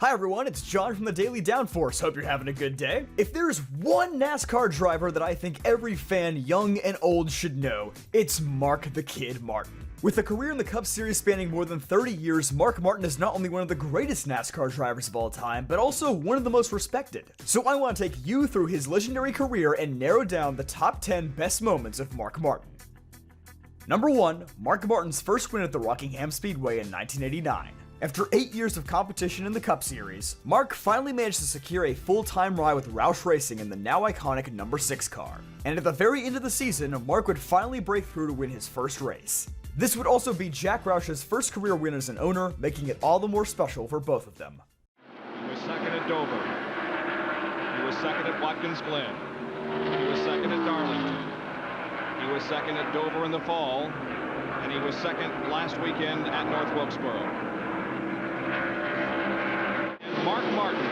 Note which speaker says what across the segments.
Speaker 1: Hi everyone, it's John from the Daily Downforce. Hope you're having a good day. If there's one NASCAR driver that I think every fan, young and old, should know, it's Mark the Kid Martin. With a career in the Cup Series spanning more than 30 years, Mark Martin is not only one of the greatest NASCAR drivers of all time, but also one of the most respected. So I want to take you through his legendary career and narrow down the top 10 best moments of Mark Martin. Number 1. Mark Martin's first win at the Rockingham Speedway in 1989. After 8 years of competition in the Cup Series, Mark finally managed to secure a full-time ride with Roush Racing in the now iconic number 6 car. And at the very end of the season, Mark would finally break through to win his first race. This would also be Jack Roush's first career win as an owner, making it all the more special for both of them.
Speaker 2: He was second at Dover. He was second at Watkins Glen. He was second at Darlington. He was second at Dover in the fall. And he was second last weekend at North Wilkesboro. Mark Martin,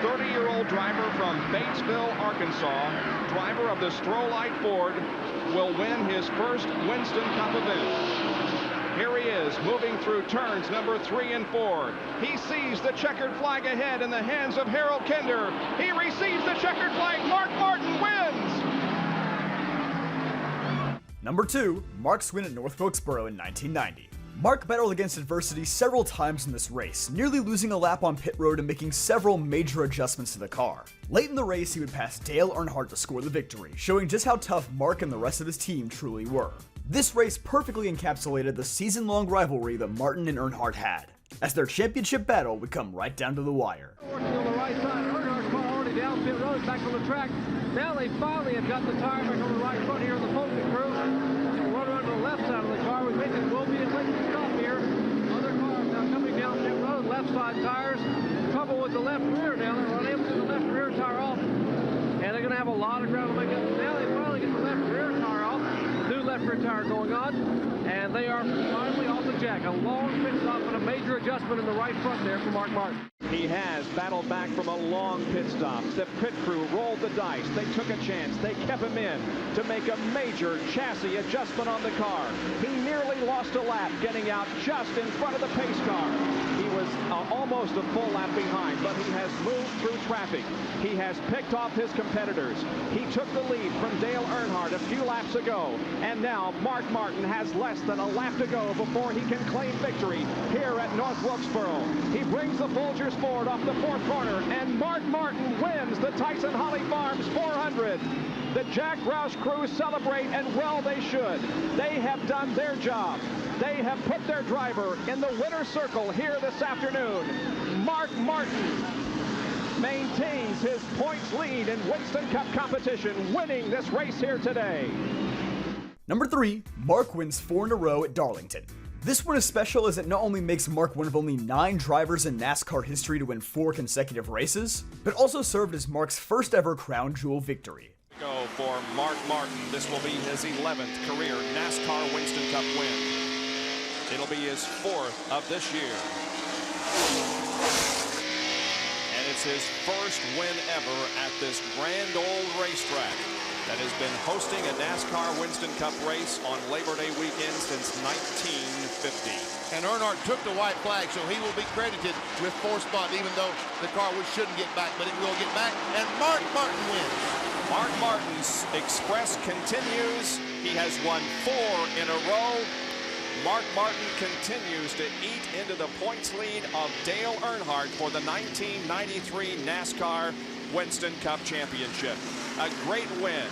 Speaker 2: 30-year-old driver from Batesville, Arkansas, driver of the Strolite Ford, will win his first Winston Cup event. Here he is, moving through turns number 3 and 4. He sees the checkered flag ahead in the hands of Harold Kinder. He receives the checkered flag. Mark Martin wins!
Speaker 1: Number 2. Mark's win at North Wilkesboro in 1990. Mark battled against adversity several times in this race, nearly losing a lap on pit road and making several major adjustments to the car. Late in the race, he would pass Dale Earnhardt to score the victory, showing just how tough Mark and the rest of his team truly were. This race perfectly encapsulated the season-long rivalry that Martin and Earnhardt had, as their championship battle would come right down to the wire.
Speaker 3: Working on the right side, Earnhardt's car already down pit road, back on the track. Now they finally have got the tire back on the right front here in the Fulton crew. Run around to the left side of the car. We think it will be a late stop here. Other cars now coming down pit road, left side tires. Trouble with the left rear now. They're unable to get the left rear tire off. And they're going to have a lot of ground to make it. Now they finally get the left rear tire off. New left rear tire going on. And they are finally off the jack. A long pit stop and a major adjustment in the right front there for Mark Martin.
Speaker 2: He has battled back from a long pit stop. The pit crew rolled the dice. They took a chance. They kept him in to make a major chassis adjustment on the car. He nearly lost a lap, getting out just in front of the pace car. He was almost a full lap behind, but he has moved through traffic. He has picked off his competitors. He took the lead from Dale Earnhardt a few laps ago, and now Mark Martin has less than a lap to go before he can claim victory here at North Wilkesboro. He brings the Folgers forward off the 4th corner, and Mark Martin wins the Tyson Holly Farms 400. The Jack Roush crew celebrate, and well they should. They have done their job. They have put their driver in the winner's circle here this afternoon. Mark Martin maintains his points lead in Winston Cup competition, winning this race here today.
Speaker 1: Number 3. Mark wins 4 in a row at Darlington. This one is special as it not only makes Mark one of only 9 drivers in NASCAR history to win 4 consecutive races, but also served as Mark's first ever crown jewel victory.
Speaker 4: Go for Mark Martin. This will be his 11th career NASCAR Winston Cup win. It'll be his 4th of this year. And it's his first win ever at this grand old racetrack that has been hosting a NASCAR Winston Cup race on Labor Day weekend since 1950.
Speaker 5: And Earnhardt took the white flag, so he will be credited with 4th spot, even though the car shouldn't get back, but it will get back. And Mark Martin wins.
Speaker 4: Mark Martin's express continues. He has won 4 in a row. Mark Martin continues to eat into the points lead of Dale Earnhardt for the 1993 NASCAR Winston Cup Championship. A great win.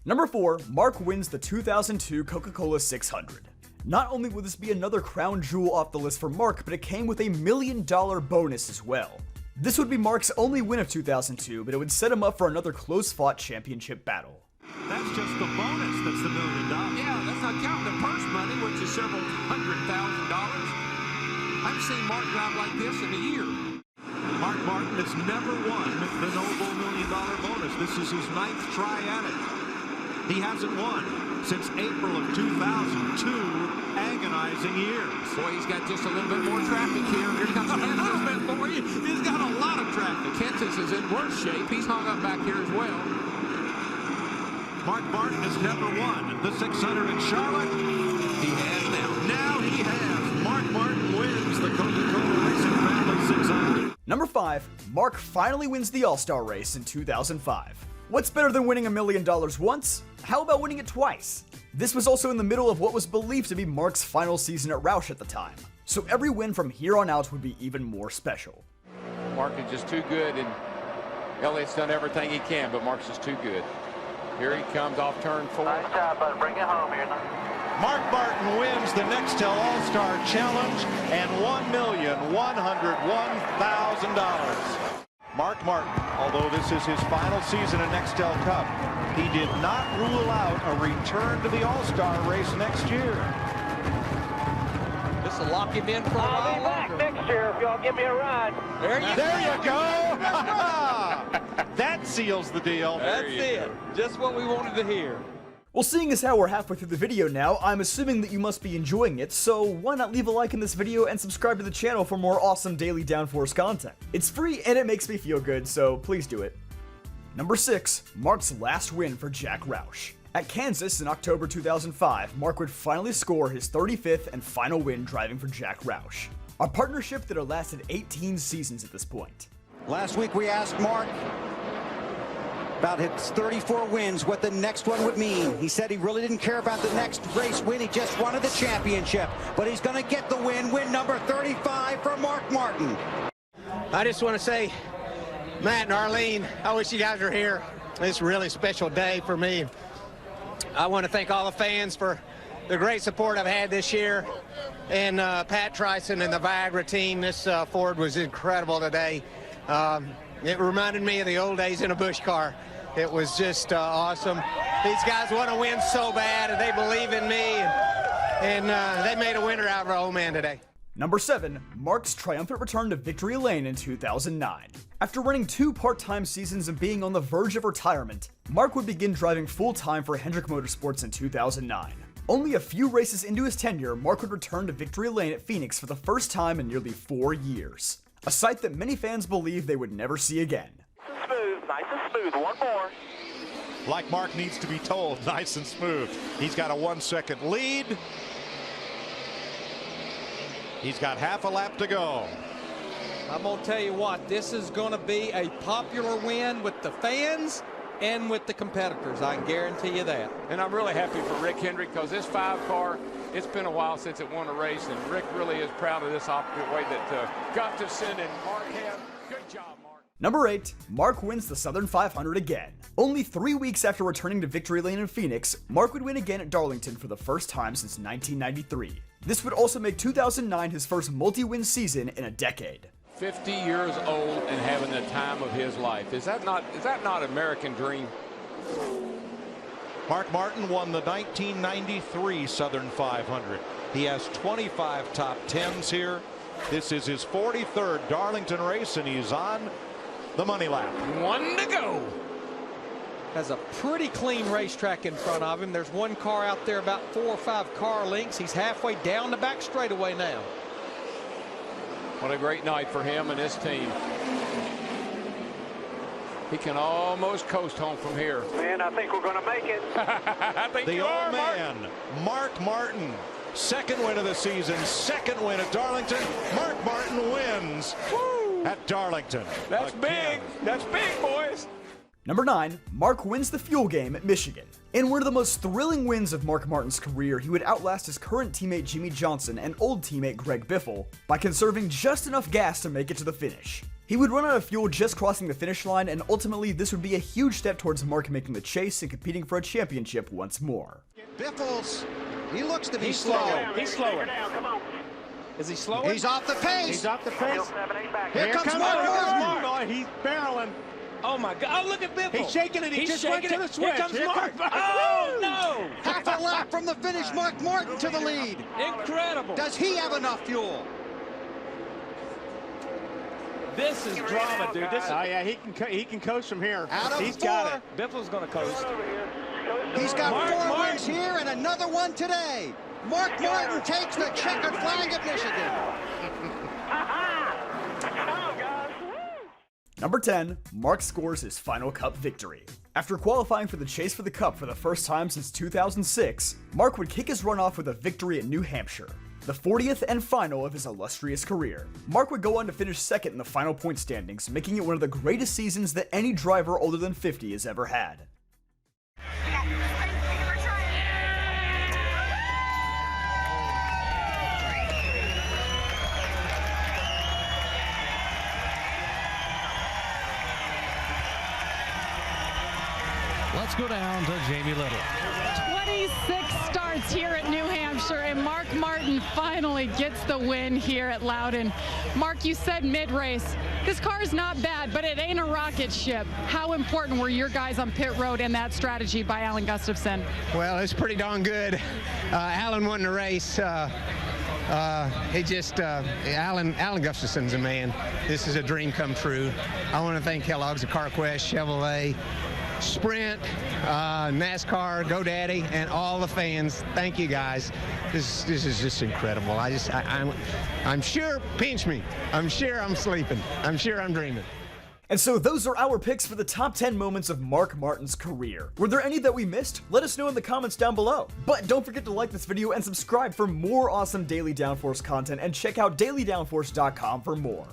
Speaker 1: Number 4. Mark wins the 2002 Coca-Cola 600. Not only will this be another crown jewel off the list for Mark, but it came with a $1 million bonus as well. This would be Mark's only win of 2002, but it would set him up for another close-fought championship battle.
Speaker 6: That's just the bonus that's the $1 million.
Speaker 7: Yeah, that's not counting the purse money, which is several $100,000. I've seen Mark drive like this in a year.
Speaker 6: Mark Martin has never won the noble $1 million bonus. This is his 9th try at it. He hasn't won since April of 2002. Agonizing years.
Speaker 7: Boy, he's got just a little bit more traffic here. Here comes Kansas for you.
Speaker 6: He's got a lot of traffic.
Speaker 7: Kansas is in worse shape. He's hung up back here as well.
Speaker 6: Mark Martin has never won the 600 in Charlotte.
Speaker 7: He has now.
Speaker 6: Now he has. Mark Martin wins the Coca-Cola Racing Family 600.
Speaker 1: Number 5, Mark finally wins the All-Star race in 2005. What's better than winning $1 million once? How about winning it twice? This was also in the middle of what was believed to be Mark's final season at Roush at the time, so every win from here on out would be even more special.
Speaker 8: Mark is just too good, and Elliott's done everything he can, but Mark's just too good. Here he comes off turn 4.
Speaker 9: Nice job, bud. Bring it home here.
Speaker 6: Mark Martin wins the Nextel All-Star Challenge and $1,101,000. Mark Martin, although this is his final season at Nextel Cup, he did not rule out a return to the All-Star race next year.
Speaker 7: This will lock him in for a
Speaker 3: I'll be
Speaker 7: while
Speaker 3: back
Speaker 7: longer.
Speaker 3: next year if y'all give me a ride.
Speaker 7: There
Speaker 6: There you go! That seals the deal.
Speaker 7: That's it. Just what we wanted to hear.
Speaker 1: Well, seeing as how we're halfway through the video now, I'm assuming that you must be enjoying it, so why not leave a like in this video and subscribe to the channel for more awesome daily Downforce content. It's free and it makes me feel good, so please do it. Number 6, Mark's last win for Jack Roush. At Kansas in October 2005, Mark would finally score his 35th and final win driving for Jack Roush, a partnership that had lasted 18 seasons at this point.
Speaker 10: Last week we asked Mark about his 34 wins, what the next one would mean. He said he really didn't care about the next race win, he just wanted the championship. But he's gonna get the win number 35 for Mark Martin.
Speaker 11: I just want to say, Matt and Arlene, I wish you guys were here. It's a really special day for me. I want to thank all the fans for the great support I've had this year. And Pat Tryson and the Viagra team, this Ford was incredible today. It reminded me of the old days in a Busch car. It was just awesome. These guys want to win so bad, and they believe in me, and they made a winner out of our old man today.
Speaker 1: Number 7, Mark's triumphant return to victory lane in 2009. After running 2 part-time seasons and being on the verge of retirement, Mark would begin driving full-time for Hendrick Motorsports in 2009. Only a few races into his tenure, Mark would return to victory lane at Phoenix for the first time in nearly 4 years. A sight that many fans believe they would never see again.
Speaker 9: Smooth, nice and smooth. One more.
Speaker 6: Like Mark needs to be told, nice and smooth. He's got a 1-second lead. He's got half a lap to go.
Speaker 7: I'm going to tell you what, this is going to be a popular win with the fans and with the competitors. I can guarantee you that.
Speaker 8: And I'm really happy for Rick Hendrick, because this 5 car, it's been a while since it won a race, and Rick really is proud of this opposite way that got to send in Mark had. Good job, Mark.
Speaker 1: Number 8, Mark wins the Southern 500 again. Only 3 weeks after returning to victory lane in Phoenix, Mark would win again at Darlington for the first time since 1993. This would also make 2009 his first multi-win season in a decade.
Speaker 8: 50 years old and having the time of his life. Is that not American dream?
Speaker 6: Mark Martin won the 1993 Southern 500. He has 25 top 10s here. This is his 43rd Darlington race, and he's on the money lap.
Speaker 8: 1 to go.
Speaker 7: Has a pretty clean racetrack in front of him. There's one car out there about 4 or 5 car lengths. He's halfway down the back straightaway now.
Speaker 8: What a great night for him and his team. He can almost coast home from here.
Speaker 3: Man, I think we're going to make it.
Speaker 8: I think
Speaker 6: The
Speaker 8: you
Speaker 6: old
Speaker 8: are, Mark.
Speaker 6: man, Mark Martin. Second win of the season, second win at Darlington. Mark Martin wins at Darlington.
Speaker 8: That's
Speaker 6: again.
Speaker 8: big. That's big, boys.
Speaker 1: Number 9, Mark wins the fuel game at Michigan. In one of the most thrilling wins of Mark Martin's career, he would outlast his current teammate Jimmy Johnson and old teammate Greg Biffle by conserving just enough gas to make it to the finish. He would run out of fuel just crossing the finish line, and ultimately this would be a huge step towards Mark making the chase and competing for a championship once more.
Speaker 10: Biffles, he looks to be
Speaker 11: He's
Speaker 10: slow.
Speaker 11: He's slowing.
Speaker 3: Come on.
Speaker 11: Is he slowing?
Speaker 10: He's off the pace.
Speaker 11: He's off the pace.
Speaker 3: 7-8 back.
Speaker 10: Here comes Mark Martin.
Speaker 11: Mark. He's barreling. Oh my God! Oh, look at Biffle.
Speaker 7: He's shaking it. He
Speaker 11: He's
Speaker 7: just went
Speaker 11: shaking
Speaker 7: to
Speaker 11: it.
Speaker 7: the switch.
Speaker 11: Here comes
Speaker 7: Here
Speaker 11: Mark.
Speaker 7: comes-
Speaker 11: Oh no!
Speaker 10: Half a lap from the finish, Mark Martin to the lead.
Speaker 11: Incredible.
Speaker 10: Does he have enough fuel?
Speaker 11: This is drama, dude. This is,
Speaker 3: Oh,
Speaker 11: yeah, he can coast from here.
Speaker 10: Out of
Speaker 11: He's
Speaker 10: 4.
Speaker 11: got it. Biffle's going to coast.
Speaker 10: He's got
Speaker 11: Mark
Speaker 10: 4
Speaker 11: Martin.
Speaker 10: wins here and another one today. Mark Martin takes the checkered flag at Michigan.
Speaker 1: Number 10, Mark scores his final Cup victory. After qualifying for the chase for the Cup for the first time since 2006, Mark would kick his run off with a victory at New Hampshire. the 40th and final of his illustrious career. Mark would go on to finish second in the final point standings, making it one of the greatest seasons that any driver older than 50 has ever had.
Speaker 12: Let's go down to Jamie Little.
Speaker 13: 26 starts here at New Hampshire, and Mark Martin finally gets the win here at Loudon. Mark, you said mid-race, this car is not bad, but it ain't a rocket ship. How important were your guys on pit road and that strategy by Alan Gustafson?
Speaker 11: Well, it's pretty darn good. Alan won the race. Alan Gustafson's a man. This is a dream come true. I want to thank Kellogg's, CarQuest, Chevrolet, Sprint, NASCAR, GoDaddy, and all the fans. Thank you guys. This is just incredible. I'm sure, pinch me. I'm sure I'm sleeping. I'm sure I'm dreaming.
Speaker 1: And so those are our picks for the top 10 moments of Mark Martin's career. Were there any that we missed? Let us know in the comments down below. But don't forget to like this video and subscribe for more awesome Daily Downforce content, and check out dailydownforce.com for more.